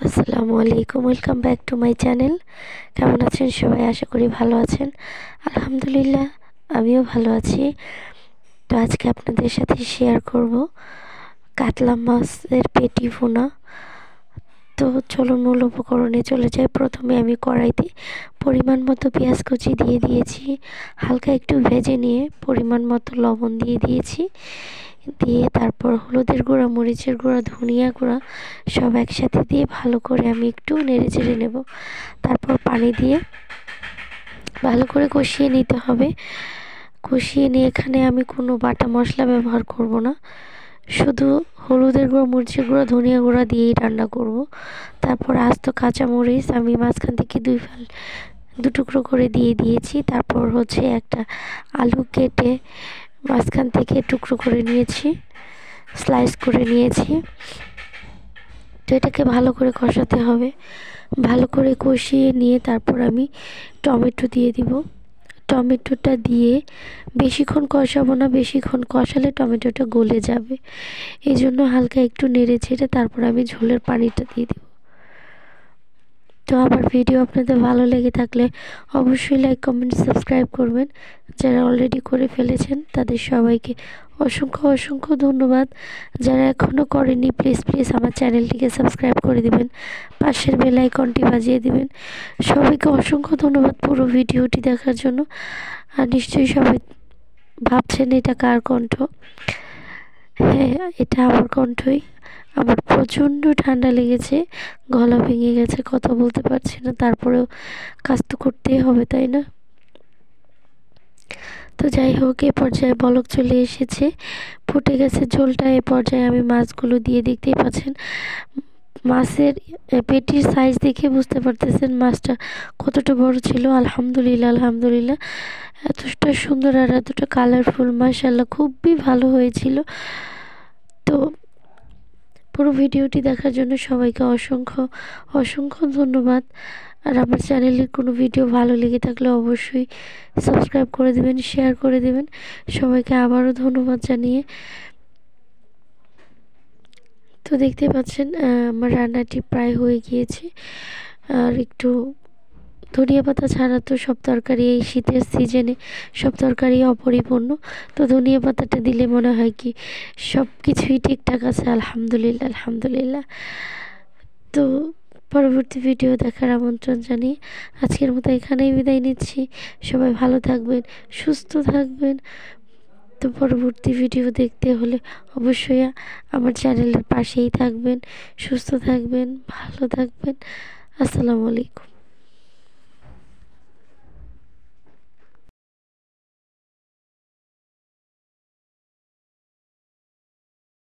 আসসালামু আলাইকুম, welcome back to my channel. কেমন আছেন সবাই? আশা করি ভালো আছেন। আলহামদুলিল্লাহ, আমিও ভালো আছি। তো আজকে আপনাদের সাথে শেয়ার করব কাতলা মাছের পেটি ভুনা। তো চলুন মূল উপকরণে চলে যাই। প্রথমে আমি কড়াইতে পরিমাণ মতো পেঁয়াজ কুচি দিয়ে দিয়েছি, হালকা একটু ভেজে নিয়ে পরিমাণ মতো লবণ দিয়ে দিয়েছি, দিয়ে তারপর হলুদের গুঁড়া, মরিচের গুঁড়া, ধনিয়া গুঁড়া সব একসাথে দিয়ে ভালো করে আমি একটু নেড়ে চেড়ে নেব। তারপর পানি দিয়ে ভালো করে কষিয়ে নিতে হবে। কষিয়ে নিয়ে এখানে আমি কোনো বাটা মশলা ব্যবহার করব না, শুধু হলুদের গুঁড়ো, মরিচের গুঁড়ো, ধনিয়া গুঁড়া দিয়েই রান্না করব। তারপর আস্ত কাঁচামরিচ আমি মাঝখান থেকে দু টুকরো করে দিয়ে দিয়েছি। তারপর একটা আলু কেটে মাঝখান থেকে টুকরো করে নিয়েছি, স্লাইস করে নিয়েছি। তো এটাকে ভালো করে কষাতে হবে। ভালো করে কষিয়ে নিয়ে তারপর আমি টমেটো দিয়ে দিব। টমেটোটা দিয়ে বেশিক্ষণ কষাবো না, বেশিক্ষণ কষালে টমেটোটা গলে যাবে। এই জন্য হালকা একটু নেড়ে ছেড়ে তারপর আমি ঝোলের পানিটা দিয়ে দিব। তো আমার ভিডিও আপনাদের ভালো লেগে থাকলে অবশ্যই লাইক, কমেন্ট, সাবস্ক্রাইব করবেন। যারা অলরেডি করে ফেলেছেন তাদের সবাইকে অসংখ্য অসংখ্য ধন্যবাদ। যারা এখনও করেনি প্লিজ আমার চ্যানেলটিকে সাবস্ক্রাইব করে দিবেন, পাশের বেল আইকনটি বাজিয়ে দিবেন। সবাইকে অসংখ্য ধন্যবাদ পুরো ভিডিওটি দেখার জন্য। আর নিশ্চয়ই সবাই ভাবছেন এটা কার কণ্ঠ। হ্যাঁ, এটা আমার কণ্ঠই। আমার প্রচণ্ড ঠান্ডা লেগেছে, গলা ভেঙে গেছে, কথা বলতে পারছি না, তারপরেও কাজ তো করতেই হবে, তাই না? তো যাই হোক, এ পর্যায়ে বলক চলে এসেছে, ফুটে গেছে ঝোলটা। এ পর্যায়ে আমি মাছগুলো দিয়ে, দেখতেই পাচ্ছেন মাছের পেটির সাইজ দেখে বুঝতে পারতেছেন মাছটা কতটা বড় ছিল। আলহামদুলিল্লাহ আলহামদুলিল্লাহ, এতটা সুন্দর আর এতটা কালারফুল, মাশাআল্লাহ, খুবই ভালো হয়েছিল। তো পুরো ভিডিওটি দেখার জন্য সবাইকে অসংখ্য অসংখ্য ধন্যবাদ। আর আমার চ্যানেলের কোনো ভিডিও ভালো লেগে থাকলে অবশ্যই সাবস্ক্রাইব করে দেবেন, শেয়ার করে দেবেন। সবাইকে আবারও ধন্যবাদ জানিয়ে, তো দেখতে পাচ্ছেন আমার রান্নাটি প্রায় হয়ে গিয়েছে। আর একটু ধনিয়া পাতা ছাড়া তো সব তরকারি এই শীতের সিজনে সব তরকারি অপরিপূর্ণ। তো ধনিয়া পাতাটা দিলে মনে হয় কি সব কিছুই ঠিকঠাক আছে। আলহামদুলিল্লাহ আলহামদুলিল্লাহ। তো পরবর্তী ভিডিও দেখার আমন্ত্রণ জানিয়ে আজকের মতো এখানেই বিদায় নিচ্ছি। সবাই ভালো থাকবেন, সুস্থ থাকবেন। তো পরবর্তী ভিডিও দেখতে হলে অবশ্যই আমার চ্যানেলের পাশেই থাকবেন। সুস্থ থাকবেন, ভালো থাকবেন। আসসালামু আলাইকুম।